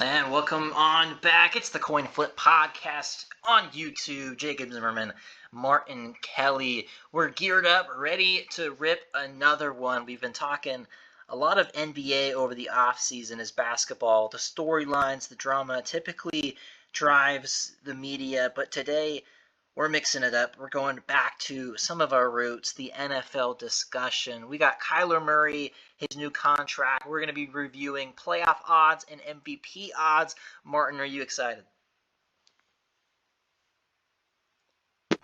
And welcome on back. It's the Coin Flip Podcast on YouTube. Jacob Zimmerman, Martin Kelly. We're geared up, ready to rip another one. We've been talking a lot of NBA over the offseason as basketball. The storylines, the drama typically drives the media, but today we're mixing it up. We're going back to some of our roots, the NFL discussion. We got Kyler Murray, his new contract. We're going to be reviewing playoff odds and MVP odds. Martin, are you excited?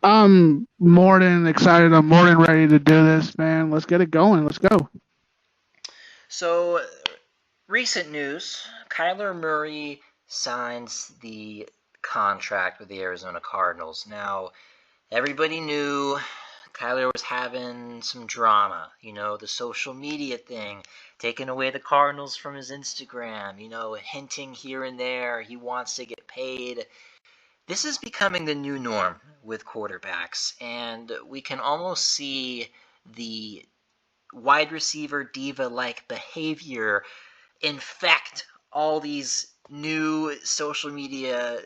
I'm more than excited. I'm more than ready to do this, man. Let's get it going. Let's go. So, recent news, Kyler Murray signs the contract with the Arizona Cardinals. Now, everybody knew Kyler was having some drama, the social media thing, taking away the Cardinals from his Instagram, hinting here and there he wants to get paid. This is becoming the new norm with quarterbacks, and we can almost see the wide receiver diva-like behavior infect all these new social media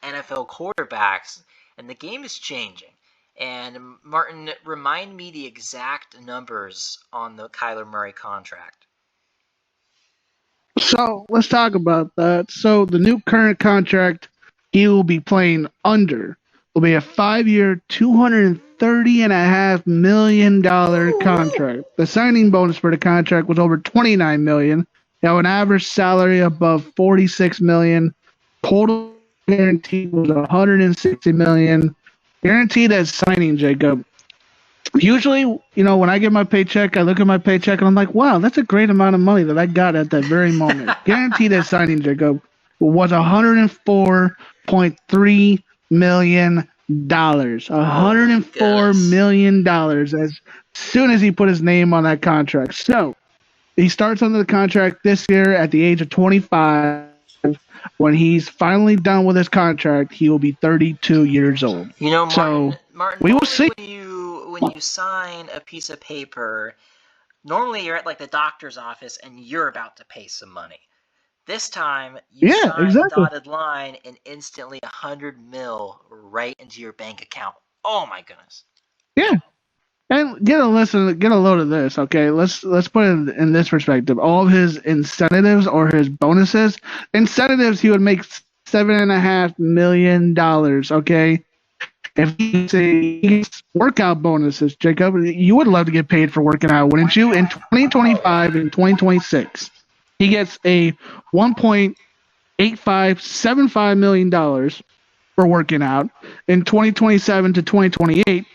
NFL quarterbacks, and the game is changing. And Martin, remind me the exact numbers on the Kyler Murray contract. So let's talk about that. So the new current contract, he will be playing under. Will be a 5-year, $230.5 million contract. The signing bonus for the contract was over $29 million. Now an average salary above $46 million. Total guarantee was $160 million. Guaranteed as signing, Jacob. Usually, when I get my paycheck, I look at my paycheck and I'm like, wow, that's a great amount of money that I got at that very moment. Guaranteed as signing, Jacob, was $104.3 million. $104 million as soon as he put his name on that contract. So he starts under the contract this year at the age of 25. When he's finally done with his contract, he will be 32 years old. Martin, we will see. When you sign a piece of paper, normally you're at like the doctor's office and you're about to pay some money. This time, you sign a dotted line and instantly $100 million right into your bank account. Oh my goodness! Yeah, and get a load of this. Okay, let's put it in this perspective. All of his incentives or his bonuses, he would make $7.5 million. Okay, if he gets workout bonuses, Jacob, you would love to get paid for working out, wouldn't you? In 2025 and 2026. He gets a $1.8575 million for working out. In 2027 to 2028,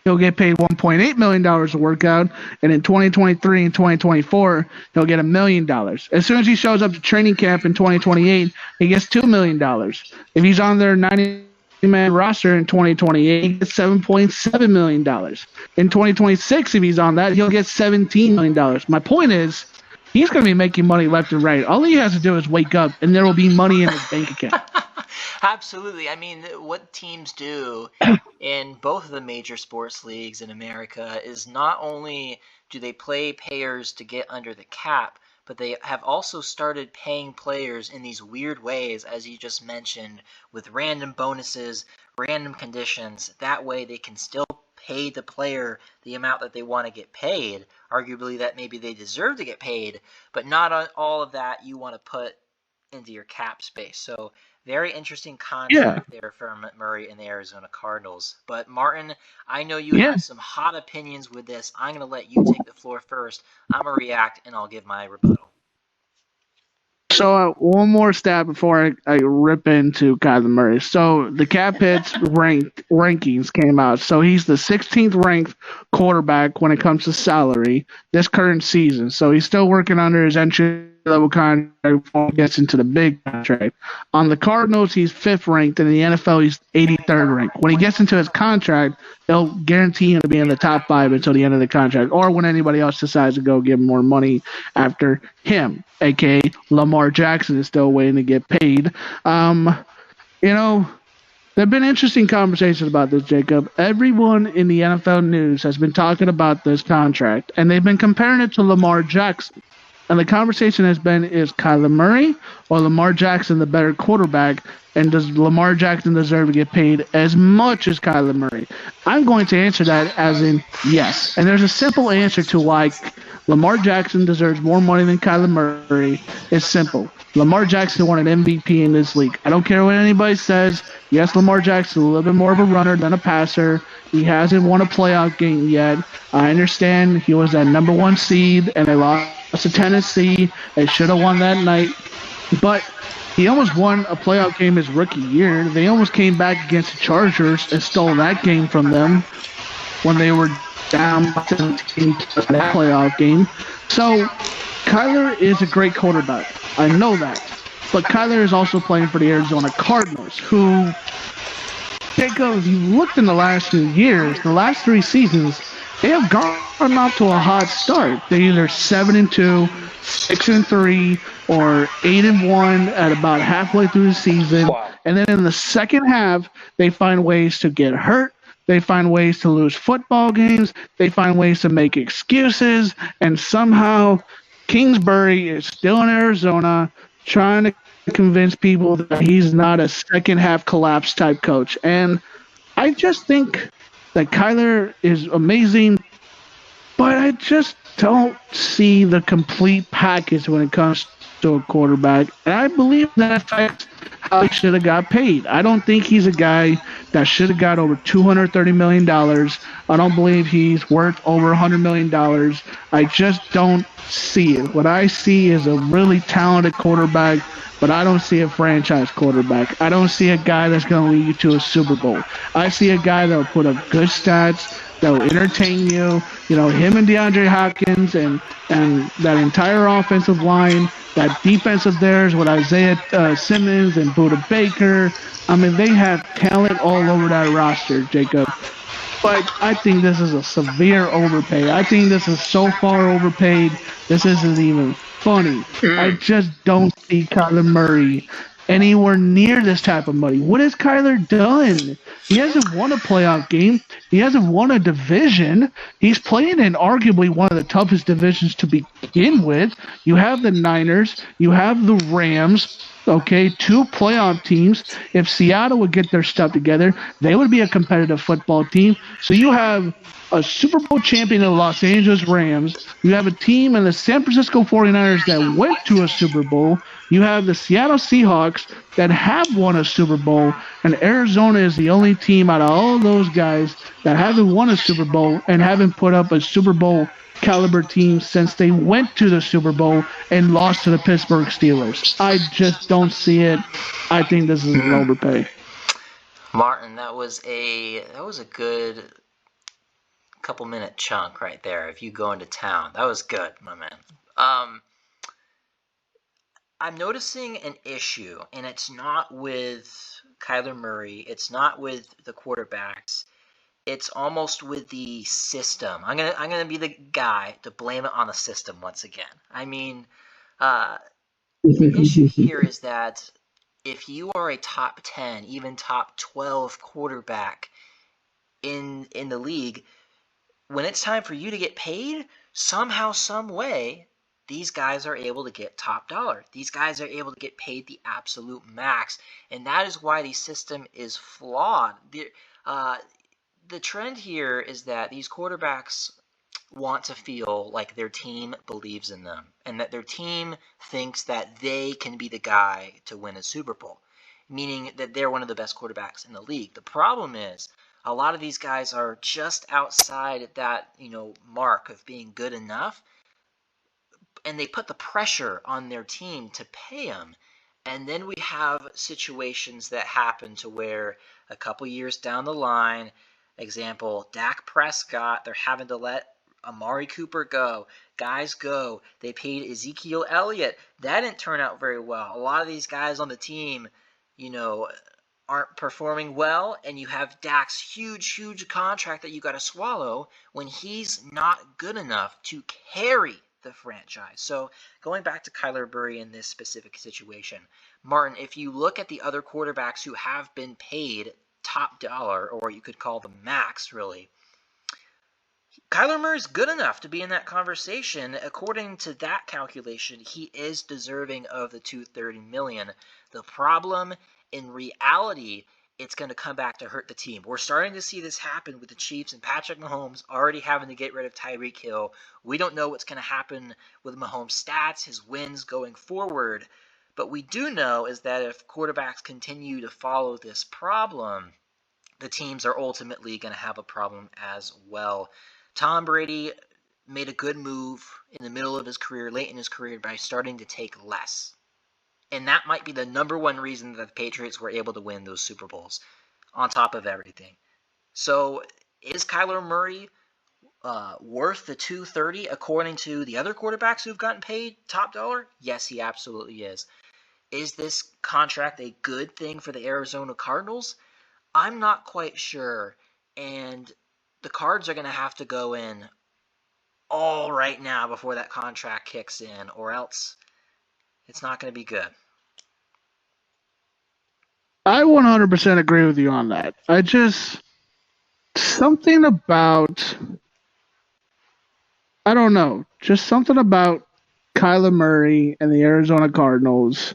he'll get paid $1.8 million to work out. And in 2023 and 2024, he'll get $1 million. As soon as he shows up to training camp in 2028, he gets $2 million. If he's on their 90-man roster in 2028, he gets $7.7 million. In 2026, if he's on that, he'll get $17 million. My point is, he's going to be making money left and right. All he has to do is wake up, and there will be money in his bank account. Absolutely. I mean, what teams do in both of the major sports leagues in America is not only do they play players to get under the cap, but they have also started paying players in these weird ways, as you just mentioned, with random bonuses, random conditions. That way they can still pay the player the amount that they want to get paid, arguably that maybe they deserve to get paid, but not on all of that you want to put into your cap space. So very interesting contract there from Murray and the Arizona Cardinals. But Martin, I know you have some hot opinions with this. I'm going to let you take the floor first. I'm going to react and I'll give my rebuttal. So one more stat before I rip into Kyler Murray. So the cap hits rankings came out. So he's the 16th ranked quarterback when it comes to salary this current season. So he's still working under his entry-level contract before he gets into the big contract. On the Cardinals, he's 5th ranked. In the NFL, he's 83rd ranked. When he gets into his contract, they'll guarantee him to be in the top 5 until the end of the contract, or when anybody else decides to go give him more money after him, a.k.a. Lamar Jackson is still waiting to get paid. There have been interesting conversations about this, Jacob. Everyone in the NFL news has been talking about this contract, and they've been comparing it to Lamar Jackson. Lamar Jackson, 2019 to 2023, 2023 to 2024, 2025 to 2026, he gets a $1.8575 million contract. In 2025 and 2026, if he's on there 90-man roster in 2028, he gets $7.7 million. If he's on that, he'll get $2 million. As soon as he shows up to training camp in 2028, he'll get $2 million. If he's on their 90-man roster in 2028, he gets $17 million. My point is, he's going to be making money left and right. All he has to do is wake up, and there will be money in his bank account. Absolutely. I mean, what teams do in both of the major sports leagues in America is not only do they play players to get under the cap, but they have also started paying players in these weird ways, as you just mentioned, with random bonuses, random conditions. That way they can still pay the player the amount that they want to get paid, but not on all of that you want to put into your cap space. So very interesting contract there from Murray and the Arizona Cardinals. But Martin, I know you have some hot opinions with this. I'm going to react and I'll give my rebuttal. And the conversation has been, is Kyler Murray or Lamar Jackson the better quarterback? And does Lamar Jackson deserve to get paid as much as Kyler Murray? I'm going to answer that as in yes. And there's a simple answer to why Lamar Jackson deserves more money than Kyler Murray. It's simple. Lamar Jackson won an MVP in this league. I don't care what anybody says. Yes, Lamar Jackson's a little bit more of a runner than a passer. He hasn't won a playoff game yet. I understand he was that number one seed and they lost to Tennessee. They should have won that night. But he almost won a playoff game his rookie year. They almost came back against the Chargers and stole that game from them when they were down by 17 that playoff game. So Kyler is a great quarterback. I know that. But Kyler is also playing for the Arizona Cardinals, who, Jacob, if you looked in the last few years, the last 3 seasons, they have gotten off to a hot start. They're either 7-2, 6-3, or 8-1 at about halfway through the season. Wow. And then in the second half, they find ways to get hurt. They find ways to lose football games. They find ways to make excuses. And somehow Kingsbury is still in Arizona trying to convince people that he's not a second half collapse type coach. And I just think that Kyler is amazing, but I just don't see the complete package when it comes to a quarterback. And I believe that affects how he should have got paid. I don't think he's a guy that should have got over $230 million. I don't believe he's worth over $100 million. I just don't see it. What I see is a really talented quarterback, but I don't see a franchise quarterback. I don't see a guy that's going to lead you to a Super Bowl. I see a guy that will put up good stats, that will entertain you. You know, him and DeAndre Hopkins and that entire offensive line, that defense of theirs with Isaiah Simmons and Budda Baker. I mean, they have talent all over that roster, Jacob. But I think this is a severe overpay. I think this is so far overpaid, this isn't even funny. I just don't see Kyler Murray anywhere near this type of money. What has Kyler done? He hasn't won a playoff game. He hasn't won a division. He's playing in arguably one of the toughest divisions to begin with. You have the Niners. You have the Rams. Okay, 2 playoff teams. If Seattle would get their stuff together, they would be a competitive football team. So you have a Super Bowl champion in the Los Angeles Rams. You have a team in the San Francisco 49ers that went to a Super Bowl. You have the Seattle Seahawks that have won a Super Bowl. And Arizona is the only team out of all those guys that haven't won a Super Bowl and haven't put up a Super Bowl caliber team since they went to the Super Bowl and lost to the Pittsburgh Steelers. I just don't see it. I think this is an overpay. Martin, that was a good couple minute chunk right there of you going to town. That was good, my man. I'm noticing an issue, and it's not with Kyler Murray. It's not with the quarterbacks. It's almost with the system. I'm gonna be the guy to blame it on the system once again. I mean, the issue here is that if you are a top 10, even top 12 quarterback in the league, when it's time for you to get paid, somehow, some way, these guys are able to get top dollar. These guys are able to get paid the absolute max, and that is why the system is flawed. The trend here is that these quarterbacks want to feel like their team believes in them and that their team thinks that they can be the guy to win a Super Bowl, meaning that they're one of the best quarterbacks in the league. The problem is a lot of these guys are just outside that, mark of being good enough, and they put the pressure on their team to pay them. And then we have situations that happen to where a couple years down the line, example, Dak Prescott, they're having to let Amari Cooper go. Guys go. They paid Ezekiel Elliott. That didn't turn out very well. A lot of these guys on the team, aren't performing well, and you have Dak's huge contract that you got to swallow when he's not good enough to carry the franchise. So going back to Kyler Murray in this specific situation, Martin, if you look at the other quarterbacks who have been paid top dollar, or you could call them max, really, Kyler Murray's good enough to be in that conversation. According to that calculation, he is deserving of the $230 million. The problem, in reality, it's going to come back to hurt the team. We're starting to see this happen with the Chiefs and Patrick Mahomes already having to get rid of Tyreek Hill. We don't know what's going to happen with Mahomes' stats, his wins going forward. But we do know is that if quarterbacks continue to follow this problem, the teams are ultimately going to have a problem as well. Tom Brady made a good move in the middle of his career, late in his career, by starting to take less. And that might be the number one reason that the Patriots were able to win those Super Bowls, on top of everything. So is Kyler Murray worth the $230 according to the other quarterbacks who've gotten paid top dollar? Yes, he absolutely is. Is this contract a good thing for the Arizona Cardinals? I'm not quite sure. And the Cards are going to have to go in all right now before that contract kicks in, or else it's not going to be good. I 100% agree with you on that. Something about, I don't know, just something about Kyler Murray and the Arizona Cardinals.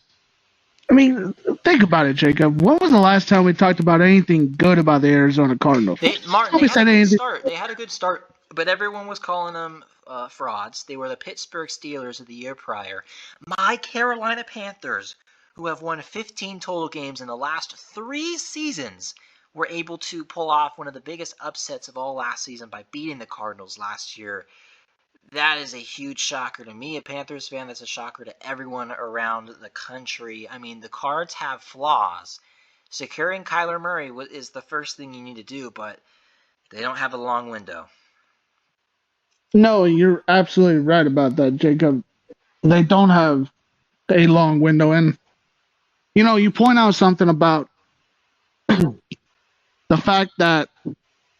I mean, think about it, Jacob. When was the last time we talked about anything good about the Arizona Cardinals? Martin, they had a good start. They had a good start, but everyone was calling them frauds. They were the Pittsburgh Steelers of the year prior. My Carolina Panthers, who have won 15 total games in the last 3 seasons, were able to pull off one of the biggest upsets of all last season by beating the Cardinals last year. That is a huge shocker to me, a Panthers fan. That's a shocker to everyone around the country. I mean, the Cards have flaws. Securing Kyler Murray is the first thing you need to do, but they don't have a long window. No, you're absolutely right about that, Jacob. They don't have a long window. And, you point out something about the fact that,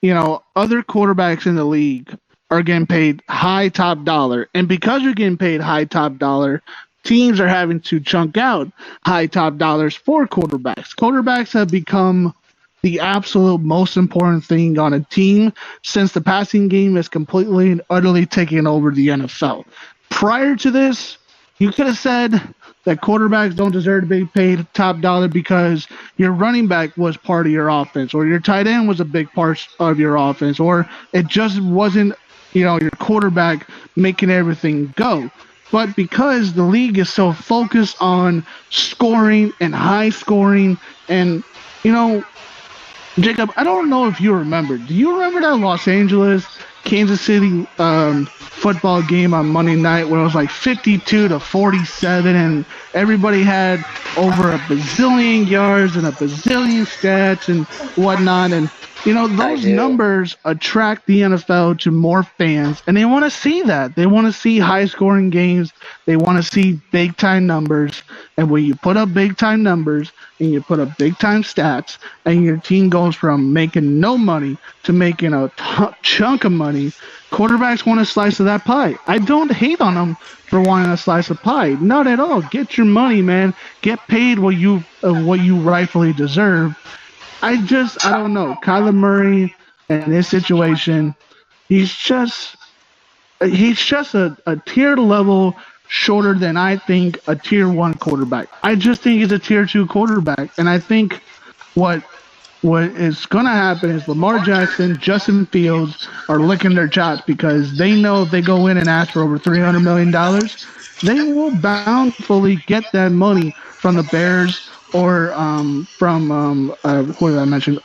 other quarterbacks in the league are getting paid high top dollar. And because you're getting paid high top dollar, teams are having to chunk out high top dollars for quarterbacks. Quarterbacks have become the absolute most important thing on a team since the passing game is completely and utterly taken over the NFL. Prior to this, you could have said that quarterbacks don't deserve to be paid top dollar because your running back was part of your offense, or your tight end was a big part of your offense, or it just wasn't, your quarterback making everything go. But because the league is so focused on scoring and high scoring, and Jacob, I don't know if you remember. Do you remember that Los Angeles Kansas City football game on Monday night where it was like 52-47 and everybody had over a bazillion yards and a bazillion stats and whatnot? And those numbers attract the NFL to more fans, and they want to see that. They want to see high-scoring games. They want to see big-time numbers. And when you put up big-time numbers and you put up big-time stats, and your team goes from making no money to making a chunk of money, quarterbacks want a slice of that pie. I don't hate on them for wanting a slice of pie. Not at all. Get your money, man. Get paid what you rightfully deserve. I don't know. Kyler Murray in this situation, he's just a tier level shorter than I think a tier 1 quarterback. I just think he's a tier 2 quarterback, and I think what is going to happen is Lamar Jackson, Justin Fields are licking their chops because they know if they go in and ask for over $300 million, they will bountifully get that money from the Bears or from who did I mention?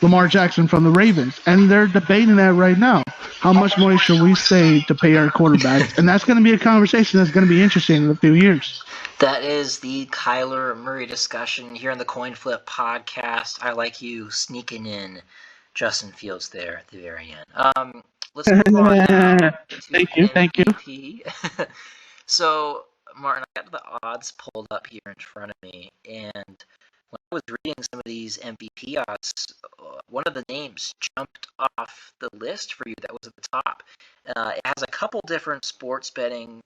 Lamar Jackson from the Ravens, and they're debating that right now. How much money should we save to pay our quarterbacks? And that's going to be a conversation that's going to be interesting in a few years. That is the Kyler Murray discussion here on the Coin Flip podcast. I like you sneaking in Justin Fields there at the very end. Let's move on now to Thank you. MVP. So, Martin, I got the odds pulled up here in front of me, and when I was reading some of these MVP odds, one of the names jumped off the list for you that was at the top. It has a couple different sports betting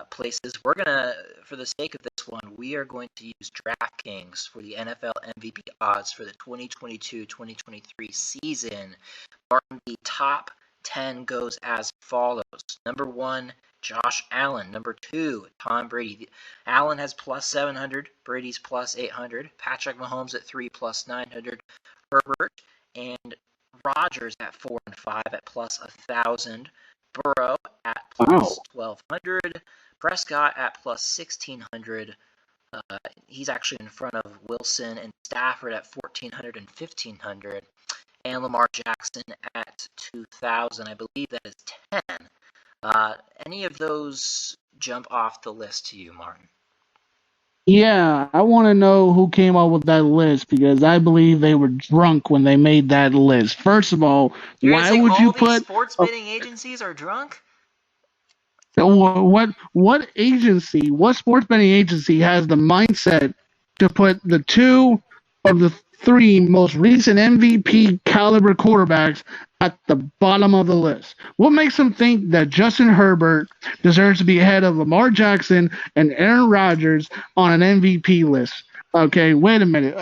places. We're gonna, for the sake of this one, we are going to use DraftKings for the NFL MVP odds for the 2022-2023 season. Martin, the top 10 goes as follows. Number 1, Josh Allen. Number 2, Tom Brady. Allen has plus 700. Brady's plus 800. Patrick Mahomes at 3 plus 900. Herbert and Rodgers at 4 and 5 at plus 1,000. Burrow at plus 1,200. Prescott at plus 1,600. He's actually in front of Wilson and Stafford at 1,400 and 1,500. And Lamar Jackson at 2,000. I believe that is 10. Any of those jump off the list to you, Martin? Yeah, I want to know who came up with that list because I believe they were drunk when they made that list. First of all, You're why saying would all you these put sports betting agencies are drunk? what agency, what sports betting agency has the mindset to put the two of the three most recent MVP caliber quarterbacks at the bottom of the list? What makes them think that Justin Herbert deserves to be ahead of Lamar Jackson and Aaron Rodgers on an MVP list? Okay, wait a minute.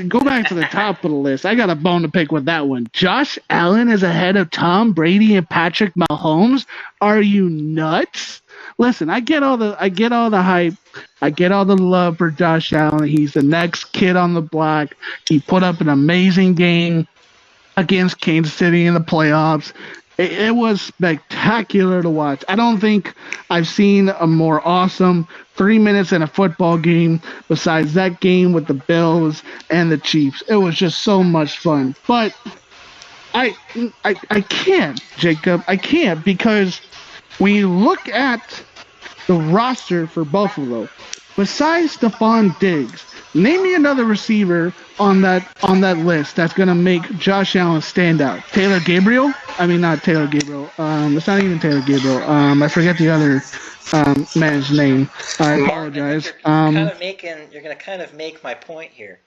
Go back to the top of the list. I got a bone to pick with that one. Josh Allen is ahead of Tom Brady and Patrick Mahomes. Are you nuts? Listen, I get all the hype. I get all the love for Josh Allen. He's the next kid on the block. He put up an amazing game against Kansas City in the playoffs. It was spectacular to watch. I don't think I've seen a more awesome 3 minutes in a football game besides that game with the Bills and the Chiefs. It was just so much fun. But I can't, Jacob. I can't because when you look at the roster for Buffalo, besides Stephon Diggs, name me another receiver on that list that's gonna make Josh Allen stand out. Taylor Gabriel? I mean, not Taylor Gabriel. It's not even Taylor Gabriel. I forget the other man's name. I apologize. You're gonna kind of make my point here.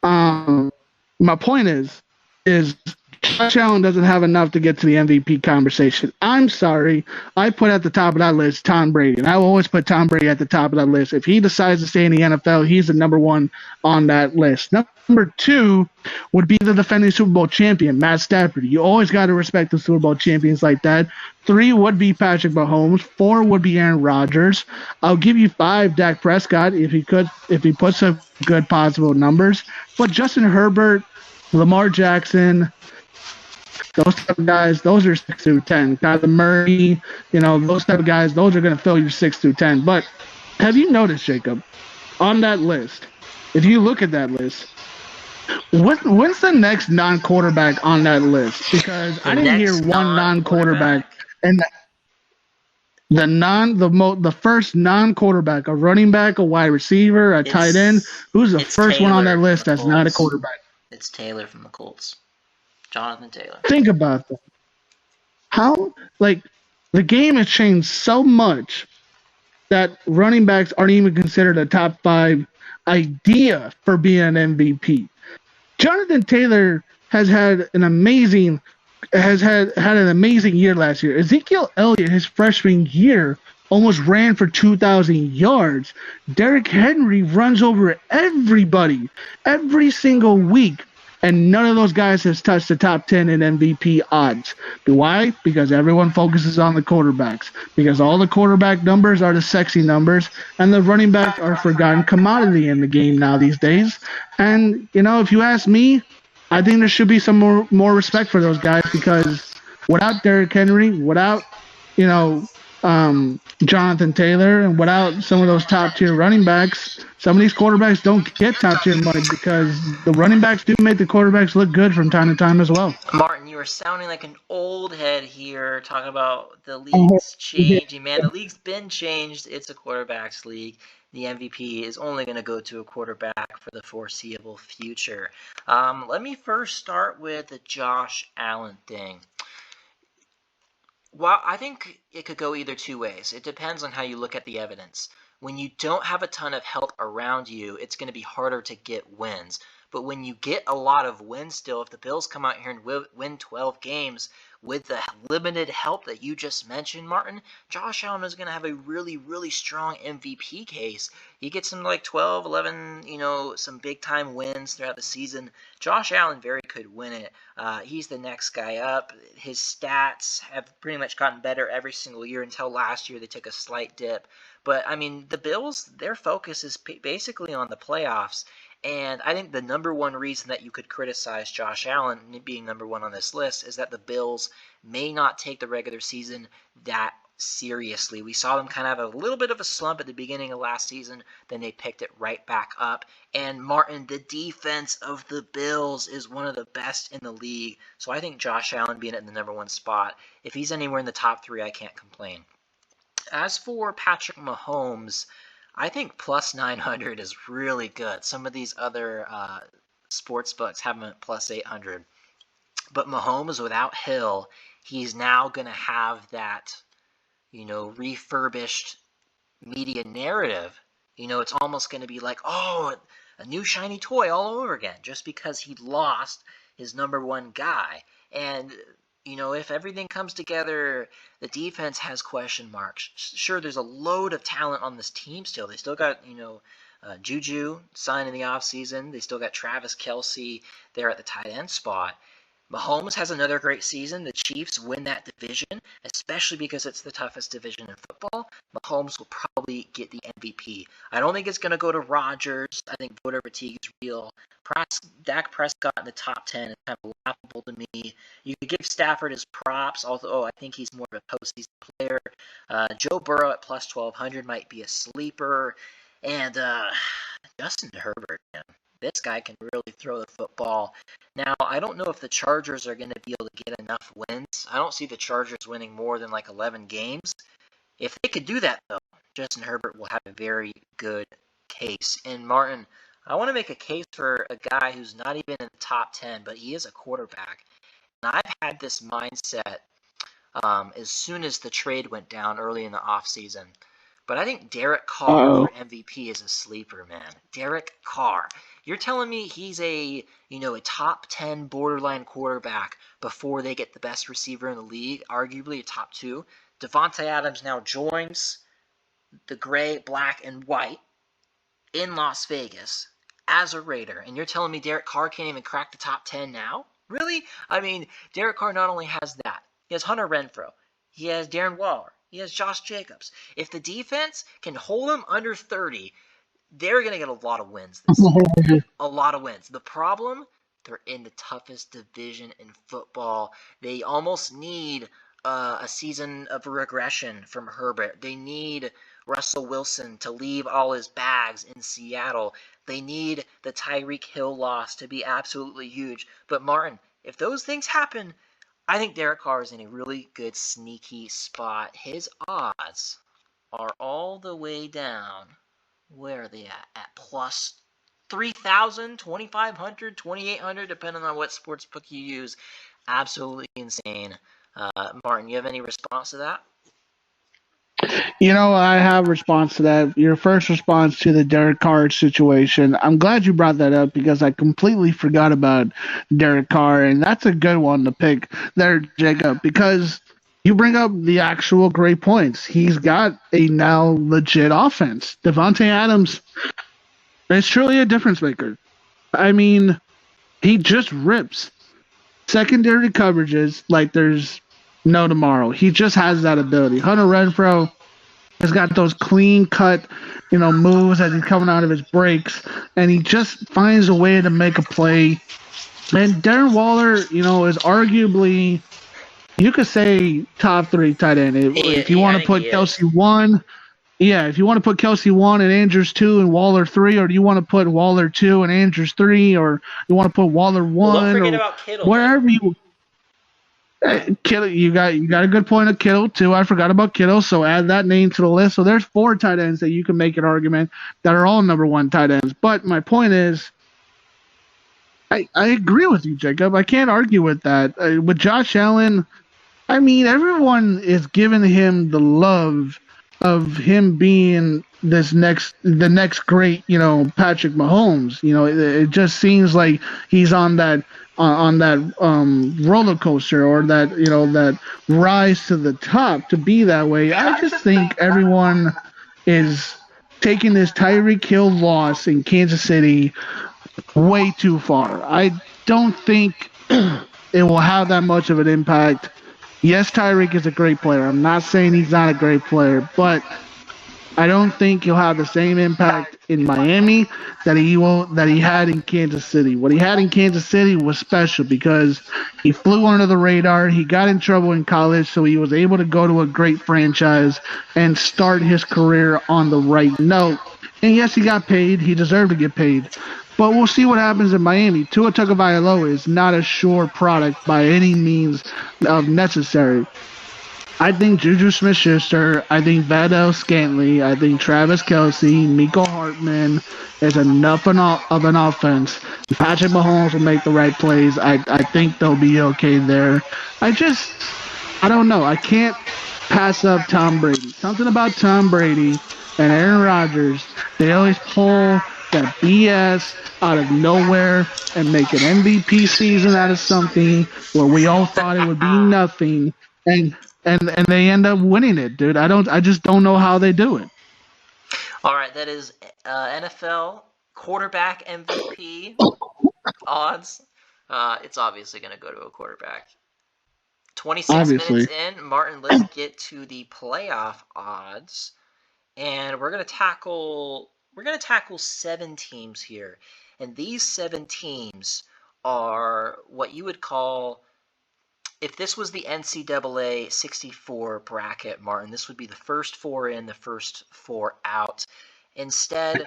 My point is Josh Allen doesn't have enough to get to the MVP conversation. I'm sorry. I put at the top of that list Tom Brady, and I will always put Tom Brady at the top of that list. If he decides to stay in the NFL, he's the number one on that list. Number 2 would be the defending Super Bowl champion, Matt Stafford. You always got to respect the Super Bowl champions like that. 3 would be Patrick Mahomes. 4 would be Aaron Rodgers. I'll give you 5, Dak Prescott, if he puts up good possible numbers. But Justin Herbert, Lamar Jackson, those type of guys, those are 6 through 10. Kyler Murray, those type of guys, those are going to fill your 6 through 10. But have you noticed, Jacob, on that list, if you look at that list, when's the next non-quarterback on that list? Because I didn't hear one non-quarterback. And the first non-quarterback, a running back, a wide receiver, a tight end, who's the first one on that list that's not a quarterback? It's Taylor from the Colts. Jonathan Taylor. Think about that. How, the game has changed so much that running backs aren't even considered a top 5 idea for being an MVP. Jonathan Taylor has had an amazing year last year. Ezekiel Elliott, his freshman year, almost ran for 2,000 yards. Derrick Henry runs over everybody every single week. And none of those guys has touched the top 10 in MVP odds. Why? Because everyone focuses on the quarterbacks. Because all the quarterback numbers are the sexy numbers, and the running backs are a forgotten commodity in the game now these days. And, if you ask me, I think there should be some more respect for those guys because without Derrick Henry, without, Jonathan Taylor, and without some of those top-tier running backs, some of these quarterbacks don't get top-tier money because the running backs do make the quarterbacks look good from time to time as well. Martin, you are sounding like an old head here, talking about the league's changing. Man, the league's been changed. It's a quarterbacks league. The MVP is only going to go to a quarterback for the foreseeable future. Let me first start with the Josh Allen thing. Well, I think it could go either 2 ways. It depends on how you look at the evidence. When you don't have a ton of help around you, it's going to be harder to get wins. But when you get a lot of wins still, if the Bills come out here and win 12 games, with the limited help that you just mentioned, Martin, Josh Allen is going to have a really, really strong MVP case. He gets some like 12, 11, some big-time wins throughout the season. Josh Allen very could win it. He's the next guy up. His stats have pretty much gotten better every single year until last year. They took a slight dip. But, I mean, the Bills, their focus is basically on the playoffs. And I think the number one reason that you could criticize Josh Allen being number one on this list is that the Bills may not take the regular season that seriously. We saw them kind of have a little bit of a slump at the beginning of last season, then they picked it right back up. And Martin, the defense of the Bills is one of the best in the league. So I think Josh Allen being in the number one spot, if he's anywhere in the top three, I can't complain. As for Patrick Mahomes, I think plus 900 is really good. Some of these other sports books have him at plus 800. But Mahomes without Hill, he's now going to have that, refurbished media narrative. It's almost going to be like, oh, a new shiny toy all over again, just because he lost his number one guy. And if everything comes together, the defense has question marks. Sure, there's a load of talent on this team still. They still got, Juju signed in the offseason. They still got Travis Kelce there at the tight end spot. Mahomes has another great season. The Chiefs win that division, especially because it's the toughest division in football. Mahomes will probably get the MVP. I don't think it's going to go to Rodgers. I think voter fatigue is real. Dak Prescott in the top 10 is kind of laughable to me. You could give Stafford his props, although I think he's more of a postseason player. Joe Burrow at plus 1,200 might be a sleeper. And Justin Herbert, man. This guy can really throw the football. Now, I don't know if the Chargers are going to be able to get enough wins. I don't see the Chargers winning more than like 11 games. If they could do that, though, Justin Herbert will have a very good case. And Martin, I want to make a case for a guy who's not even in the top 10, but he is a quarterback. And I've had this mindset as soon as the trade went down early in the offseason. But I think Derek Carr for MVP is a sleeper, man. Derek Carr. You're telling me he's a top 10 borderline quarterback before they get the best receiver in the league, arguably a top 2. Devontae Adams now joins the gray, black, and white in Las Vegas as a Raider. And you're telling me Derek Carr can't even crack the top 10 now? Really? I mean, Derek Carr not only has that, he has Hunter Renfrow. He has Darren Waller. He has Josh Jacobs. If the defense can hold him under 30, they're going to get a lot of wins this season. A lot of wins. The problem, they're in the toughest division in football. They almost need a season of regression from Herbert. They need Russell Wilson to leave all his bags in Seattle. They need the Tyreek Hill loss to be absolutely huge. But Martin, if those things happen, I think Derek Carr is in a really good sneaky spot. His odds are all the way down. Where are they at? At plus 3,000, 2,500, 2,800, depending on what sportsbook you use. Absolutely insane. Martin, you have any response to that? I have a response to that. Your first response to the Derek Carr situation. I'm glad you brought that up because I completely forgot about Derek Carr, and that's a good one to pick there, Jacob, because you bring up the actual great points. He's got a now legit offense. Devontae Adams is truly a difference maker. I mean, he just rips secondary coverages like there's no tomorrow. He just has that ability. Hunter Renfrow has got those clean cut, moves as he's coming out of his breaks, and he just finds a way to make a play. And Darren Waller, is arguably, you could say, top 3 tight end. If you want to put Kelce 1, if you want to put Kelce 1 and Andrews 2 and Waller 3, or do you want to put Waller 2 and Andrews 3, or you want to put Waller 1, well, don't forget about Kittle, wherever you. Kittle, you got a good point of Kittle too. I forgot about Kittle, so add that name to the list. So there's 4 tight ends that you can make an argument that are all number 1 tight ends. But my point is, I agree with you, Jacob. I can't argue with that. With Josh Allen, I mean, everyone is giving him the love of him being the next great, Patrick Mahomes. It just seems like he's on that on that roller coaster or that that rise to the top to be that way. I just think everyone is taking this Tyreek Hill loss in Kansas City way too far. I don't think it will have that much of an impact. Yes, Tyreek is a great player. I'm not saying he's not a great player, but I don't think he'll have the same impact in Miami that he had in Kansas City. What he had in Kansas City was special because he flew under the radar. He got in trouble in college, so he was able to go to a great franchise and start his career on the right note. And yes, he got paid. He deserved to get paid. But we'll see what happens in Miami. Tua Tagovailoa is not a sure product by any means of necessary. I think Juju Smith-Schuster, I think Vadell Scantley, I think Travis Kelsey, Miko Hartman is enough of an offense. Patrick Mahomes will make the right plays. I think they'll be okay there. I don't know. I can't pass up Tom Brady. Something about Tom Brady and Aaron Rodgers, they always pull that BS out of nowhere and make an MVP season out of something where we all thought it would be nothing. And they end up winning it, dude. I just don't know how they do it. All right, that is NFL quarterback MVP odds. It's obviously going to go to a quarterback. 26 Obviously. minutes in, Martin, let's get to the playoff odds. And we're going to tackle 7 teams here. And these 7 teams are what you would call, if this was the NCAA 64 bracket, Martin, this would be the first 4 in, the first 4 out. Instead,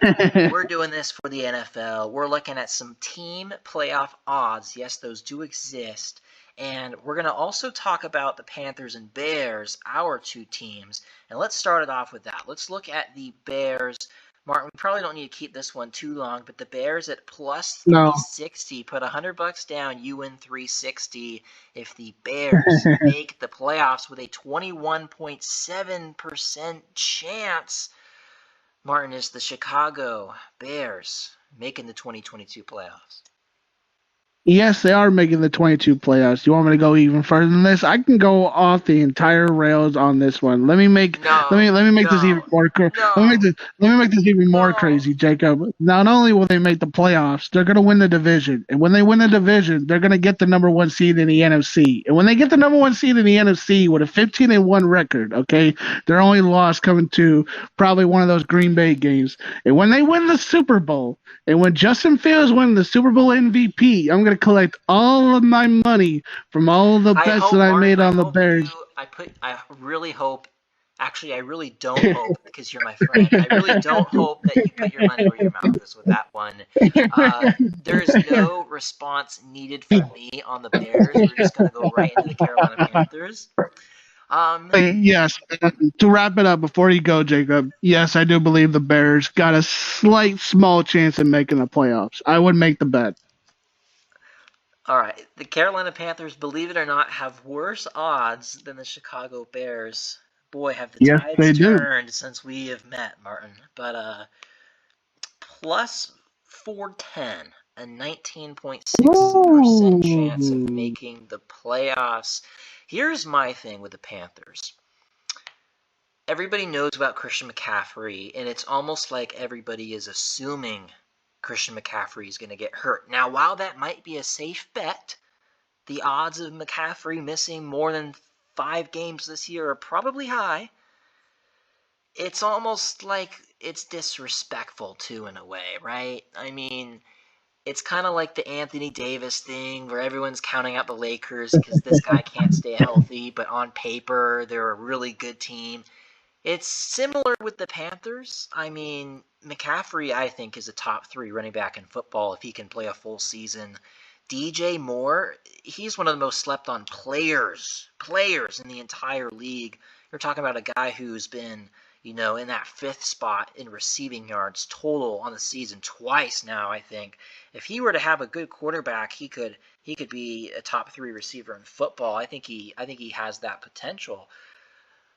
we're doing this for the NFL. We're looking at some team playoff odds. Yes, those do exist. And we're going to also talk about the Panthers and Bears, our 2 teams. And let's start it off with that. Let's look at the Bears. Martin, we probably don't need to keep this one too long, but the Bears at plus No. 360. Put $100 down, you win 360 if the Bears make the playoffs with a 21.7% chance. Martin, is the Chicago Bears making the 2022 playoffs? Yes, they are making the 22 playoffs. You want me to go even further than this? I can go off the entire rails on this one. Let me make this even more let me make this even more crazy, Jacob. Not only will they make the playoffs, they're going to win the division. And when they win the division, they're going to get the number 1 seed in the NFC. And when they get the number 1 seed in the NFC with a 15-1 record, okay, their only loss coming to probably one of those Green Bay games. And when they win the Super Bowl, and when Justin Fields wins the Super Bowl MVP, I'm going to collect all of my money from all of the bets that I made on the Bears. I really hope, actually, I really don't hope, because you're my friend, I really don't hope that you put your money where your mouth is with that one. There is no response needed from me on the Bears. We're just going to go right into the Carolina Panthers. Yes, to wrap it up before you go, Jacob, yes, I do believe the Bears got a small chance in making the playoffs. I would make the bet. All right, the Carolina Panthers, believe it or not, have worse odds than the Chicago Bears. Boy, have the tides turned since we have met, Martin. But plus 410, a 19.6% chance of making the playoffs. Here's my thing with the Panthers. Everybody knows about Christian McCaffrey, and it's almost like everybody is assuming Christian McCaffrey is going to get hurt. Now, while that might be a safe bet, the odds of McCaffrey missing more than 5 games this year are probably high. It's almost like it's disrespectful, too, in a way, right? I mean, it's kind of like the Anthony Davis thing where everyone's counting out the Lakers because this guy can't stay healthy, but on paper, they're a really good team. It's similar with the Panthers. I mean, McCaffrey, I think, is a top 3 running back in football if he can play a full season. DJ Moore, he's one of the most slept on players in the entire league. You're talking about a guy who's been, in that 5th spot in receiving yards total on the season twice now, I think. If he were to have a good quarterback, he could be a top 3 receiver in football. I think he has that potential.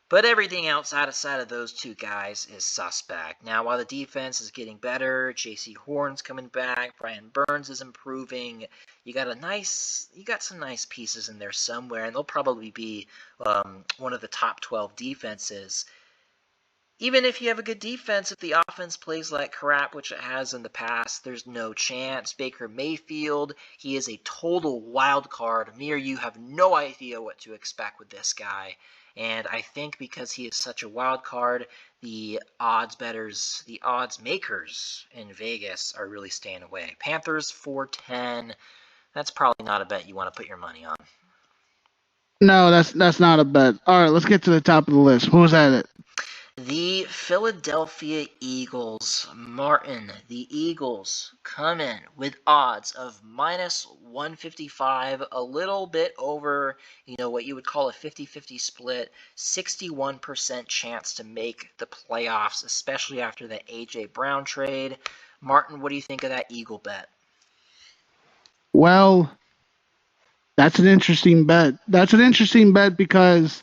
But everything outside of those two guys is suspect. Now, while the defense is getting better, J.C. Horn's coming back, Brian Burns is improving. You got some nice pieces in there somewhere, and they'll probably be one of the top 12 defenses. Even if you have a good defense, if the offense plays like crap, which it has in the past, there's no chance. Baker Mayfield, he is a total wild card. Me or you have no idea what to expect with this guy. And I think because he is such a wild card, the odds makers in Vegas are really staying away. Panthers 410. That's probably not a bet you want to put your money on. No, that's not a bet. All right, let's get to the top of the list. Who's at it? The Philadelphia Eagles, Martin, the Eagles come in with odds of minus 155, a little bit over, what you would call a 50-50 split, 61% chance to make the playoffs, especially after the A.J. Brown trade. Martin, what do you think of that Eagle bet? Well, that's an interesting bet. That's an interesting bet because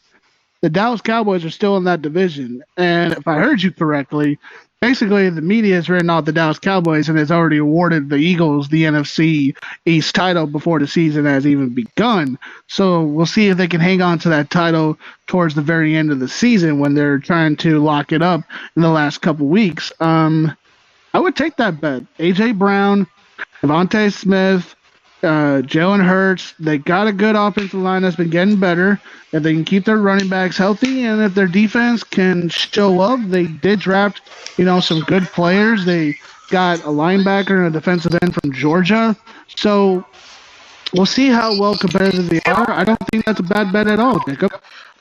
the Dallas Cowboys are still in that division. And if I heard you correctly, basically the media has written off the Dallas Cowboys and has already awarded the Eagles the NFC East title before the season has even begun. So we'll see if they can hang on to that title towards the very end of the season when they're trying to lock it up in the last couple weeks. I would take that bet. AJ Brown, Devontae Smith, Jalen Hurts, they got a good offensive line that's been getting better. If they can keep their running backs healthy and if their defense can show up, they did draft, some good players. They got a linebacker and a defensive end from Georgia. So we'll see how well competitive they are. I don't think that's a bad bet at all, Jacob.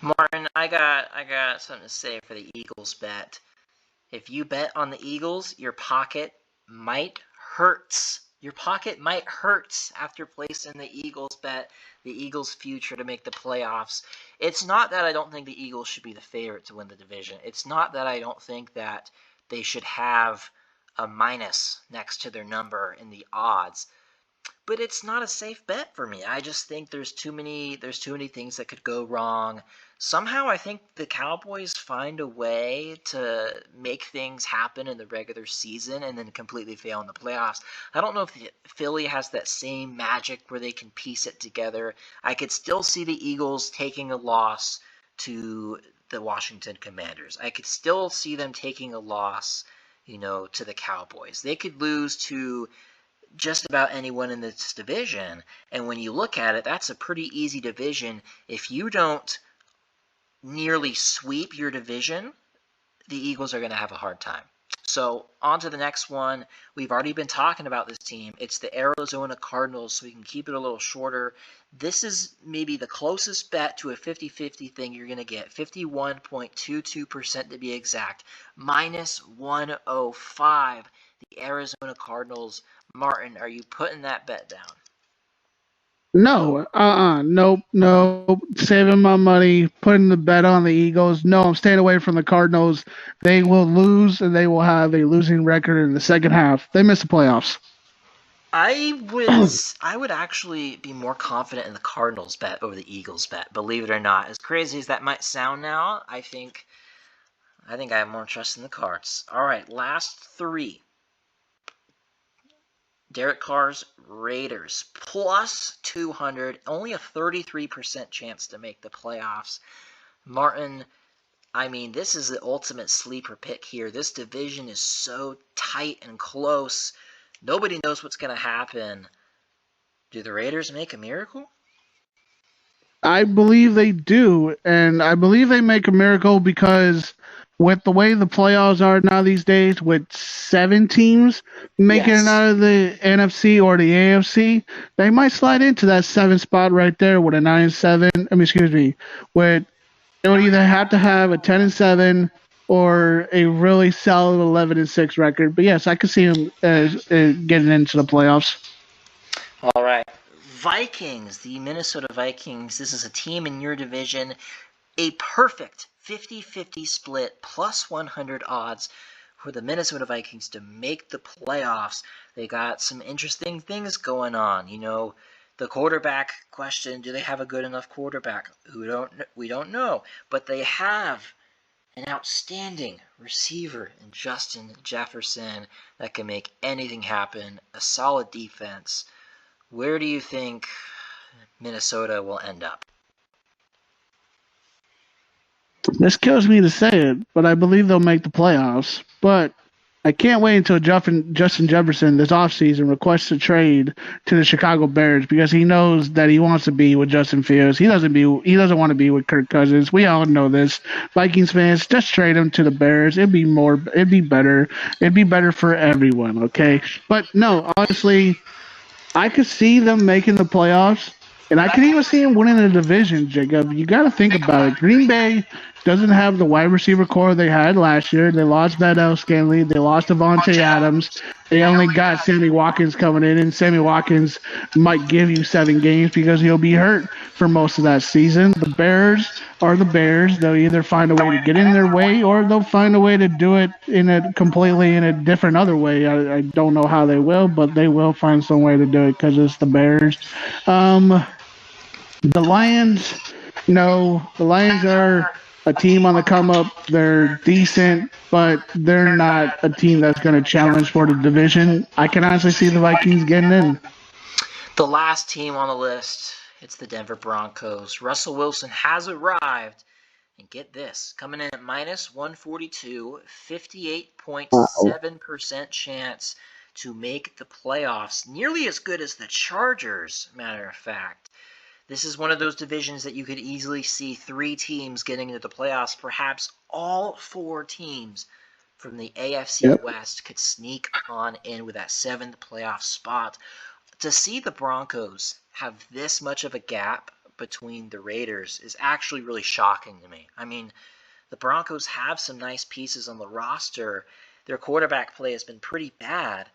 Martin, I got something to say for the Eagles bet. If you bet on the Eagles, your pocket might hurt. Your pocket might hurt after placing the Eagles bet, the Eagles' future to make the playoffs. It's not that I don't think the Eagles should be the favorite to win the division. It's not that I don't think that they should have a minus next to their number in the odds. But it's not a safe bet for me. I just think there's too many things that could go wrong. Somehow I think the Cowboys find a way to make things happen in the regular season and then completely fail in the playoffs. I don't know if Philly has that same magic where they can piece it together. I could still see the Eagles taking a loss to the Washington Commanders. I could still see them taking a loss, to the Cowboys. They could lose to just about anyone in this division. And when you look at it, that's a pretty easy division. If you don't nearly sweep your division, the Eagles are going to have a hard time. So on to the next one. We've already been talking about this team. It's the Arizona Cardinals, so we can keep it a little shorter. This is maybe the closest bet to a 50-50 thing you're going to get. 51.22% to be exact. Minus 105. The Arizona Cardinals. Martin, are you putting that bet down? No, nope. Saving my money, putting the bet on the Eagles. No, I'm staying away from the Cardinals. They will lose, and they will have a losing record in the second half. They miss the playoffs. I would actually be more confident in the Cardinals bet over the Eagles bet, believe it or not. As crazy as that might sound now, I think I have more trust in the Cards. All right, last three. Derek Carr's Raiders, plus 200, only a 33% chance to make the playoffs. Martin, this is the ultimate sleeper pick here. This division is so tight and close. Nobody knows what's going to happen. Do the Raiders make a miracle? I believe they do, and I believe they make a miracle because with the way the playoffs are now these days, with 7 teams making it out of the NFC or the AFC, they might slide into that 7th spot right there with a 9-7. With they would either have to have a 10-7 or a really solid 11-6 record. But yes, I could see them getting into the playoffs. All right. Vikings, the Minnesota Vikings. This is a team in your division. A perfect 50-50 split, plus 100 odds for the Minnesota Vikings to make the playoffs. They got some interesting things going on. The The quarterback question, do they have a good enough quarterback? We don't know. But they have an outstanding receiver in Justin Jefferson that can make anything happen, a solid defense. Where do you think Minnesota will end up? This kills me to say it, but I believe they'll make the playoffs. But I can't wait until Justin Jefferson this offseason requests a trade to the Chicago Bears because he knows that he wants to be with Justin Fields. He doesn't want to be with Kirk Cousins. We all know this. Vikings fans, just trade him to the Bears. It'd be better. It'd be better for everyone, okay? But no, honestly, I could see them making the playoffs, and I could even see them winning the division, Jacob. You got to think about it. Green Bay doesn't have the wide receiver core they had last year. They lost Vado Scanley. They lost Devontae Adams. They only got Sammy Watkins coming in, and Sammy Watkins might give you 7 games because he'll be hurt for most of that season. The Bears are the Bears. They'll either find a way to get in their way or they'll find a way to do it in a different other way. I don't know how they will, but they will find some way to do it because it's the Bears. The Lions, the Lions are a team on the come up. They're decent, but they're not a team that's going to challenge for the division. I can honestly see the Vikings getting in. The last team on the list, it's the Denver Broncos. Russell Wilson has arrived. And get this, coming in at minus 142, 58.7% chance to make the playoffs. Nearly as good as the Chargers, matter of fact. This is one of those divisions that you could easily see 3 teams getting into the playoffs. Perhaps all 4 teams from the AFC West could sneak on in with that 7th playoff spot. To see the Broncos have this much of a gap between the Raiders is actually really shocking to me. I mean, the Broncos have some nice pieces on the roster. Their quarterback play has been pretty bad.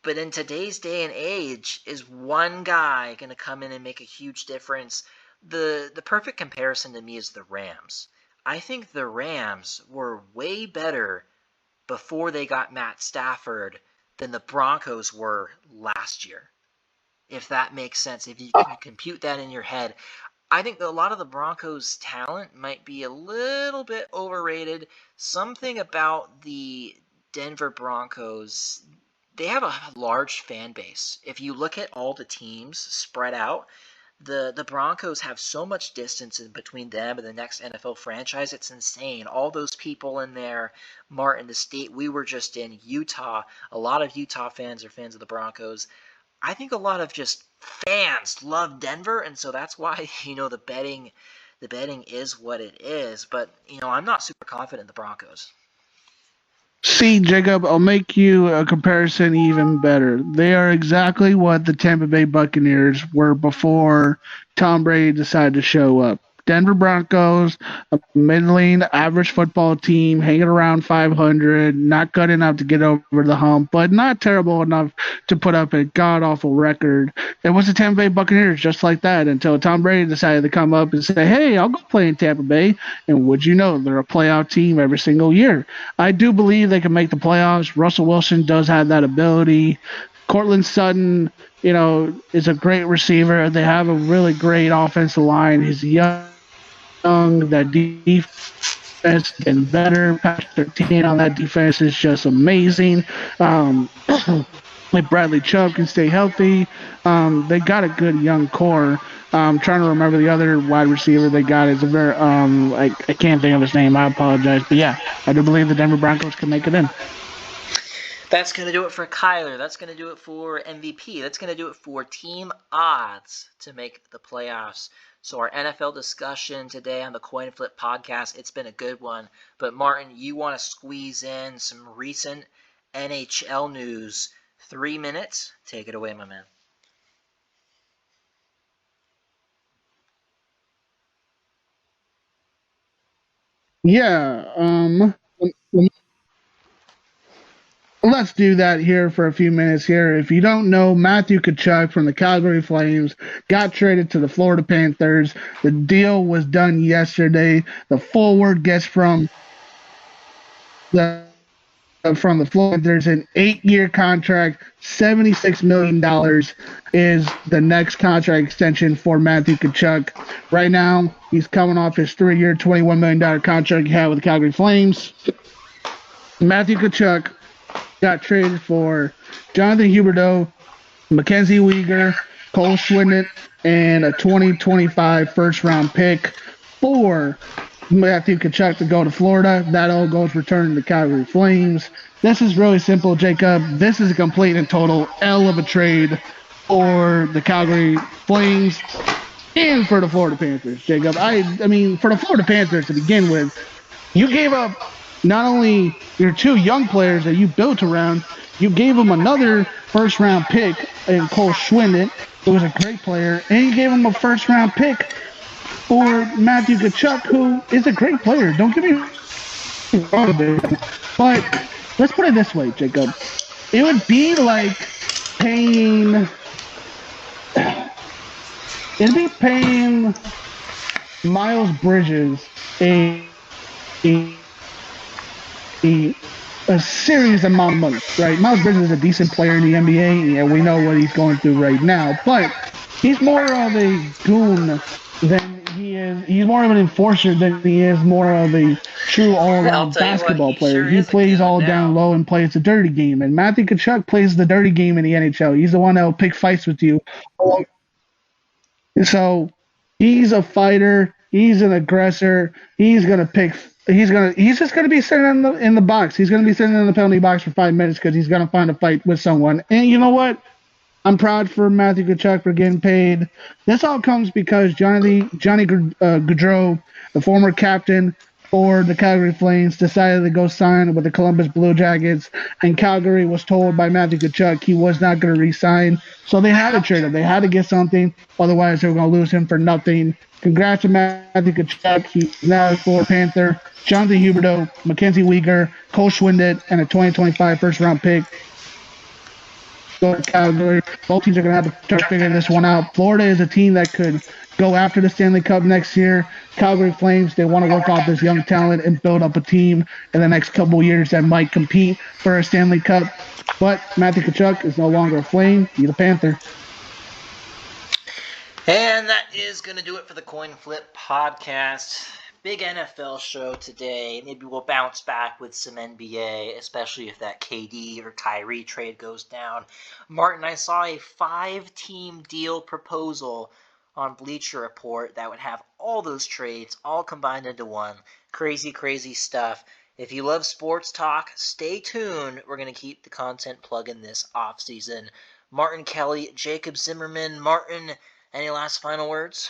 But in today's day and age, is one guy going to come in and make a huge difference? The perfect comparison to me is the Rams. I think the Rams were way better before they got Matt Stafford than the Broncos were last year. If that makes sense, if you can compute that in your head. I think that a lot of the Broncos' talent might be a little bit overrated. Something about the Denver Broncos, they have a large fan base. If you look at all the teams spread out, the Broncos have so much distance in between them and the next NFL franchise. It's insane. All those people in there, Martin, the state we were just in, Utah, a lot of Utah fans are fans of the Broncos. I think a lot of just fans love Denver, and so that's why, the betting is what it is. But, I'm not super confident in the Broncos. See, Jacob, I'll make you a comparison even better. They are exactly what the Tampa Bay Buccaneers were before Tom Brady decided to show up. Denver Broncos, a middling average football team, hanging around 500, not good enough to get over the hump, but not terrible enough to put up a god-awful record. It was the Tampa Bay Buccaneers just like that until Tom Brady decided to come up and say, hey, I'll go play in Tampa Bay. And would you know, they're a playoff team every single year. I do believe they can make the playoffs. Russell Wilson does have that ability. Cortland Sutton, is a great receiver. They have a really great offensive line. He's young. That defense getting better. Patrick 13 on that defense is just amazing. Like Bradley Chubb can stay healthy. They got a good young core. I'm trying to remember the other wide receiver they got. Is a very I can't think of his name. I apologize, but yeah, I do believe the Denver Broncos can make it in. That's going to do it for Kyler. That's going to do it for MVP. That's going to do it for team odds to make the playoffs. So our NFL discussion today on the Coin Flip podcast, it's been a good one. But Martin, you want to squeeze in some recent NHL news. 3 minutes. Take it away, my man. Yeah, let's do that here for a few minutes here. If you don't know, Matthew Tkachuk from the Calgary Flames got traded to the Florida Panthers. The deal was done yesterday. The forward gets from the from the Florida. There's an 8-year contract, $76 million is the next contract extension for Matthew Tkachuk. Right now, he's coming off his 3-year, $21 million contract he had with the Calgary Flames. Matthew Tkachuk got traded for Jonathan Huberdeau, Mackenzie Weegar, Cole Schwindt, and a 2025 first-round pick for Matthew Tkachuk to go to Florida. That all goes returned to the Calgary Flames. This is really simple, Jacob. This is a complete and total L of a trade for the Calgary Flames and for the Florida Panthers, Jacob. I mean, for the Florida Panthers to begin with, you gave up not only your 2 young players that you built around, you gave them another first-round pick in Cole Schwindt, who was a great player, and you gave him a first-round pick for Matthew Tkachuk, who is a great player. Don't get me wrong, but let's put it this way, Jacob. It would be like paying. It'd be paying Miles Bridges a serious amount of money, right? Miles Bridges is a decent player in the NBA, and we know what he's going through right now, but he's more of a goon than he is. He's more of an enforcer than he is more of a true all-around basketball player. He plays all down low and plays the dirty game, and Matthew Tkachuk plays the dirty game in the NHL. He's the one that will pick fights with you. So he's a fighter. He's an aggressor. He's just gonna be sitting in the box. He's gonna be sitting in the penalty box for 5 minutes because he's gonna find a fight with someone. And you know what? I'm proud for Matthew Tkachuk for getting paid. This all comes because Johnny Gaudreau, the former captain for the Calgary Flames, decided to go sign with the Columbus Blue Jackets, and Calgary was told by Matthew Tkachuk he was not going to re-sign, so they had to trade him. They had to get something, otherwise they were going to lose him for nothing. Congrats to Matthew Tkachuk. He's now a Florida Panther. Jonathan Huberdeau, Mackenzie Weegar, Cole Schwindt, and a 2025 first-round pick. Calgary. Both teams are going to have to start figuring this one out. Florida is a team that could go after the Stanley Cup next year. Calgary Flames, they want to work off this young talent and build up a team in the next couple of years that might compete for a Stanley Cup. But Matthew Tkachuk is no longer a Flame. He's a Panther. And that is going to do it for the Coin Flip podcast. Big NFL show today. Maybe we'll bounce back with some NBA, especially if that KD or Kyrie trade goes down. Martin, I saw a 5-team deal proposal on Bleacher Report that would have all those trades all combined into one. Crazy, crazy stuff. If you love sports talk, stay tuned. We're going to keep the content plugging this offseason. Martin Kelly, Jacob Zimmerman. Martin, any last final words?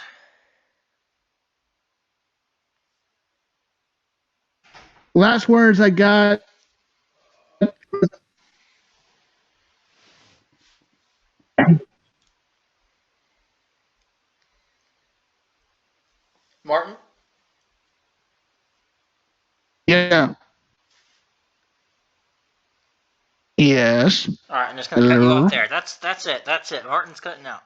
Last words I got. Martin? Yeah. Yes. All right, I'm just going to cut you off there. That's it. Martin's cutting out.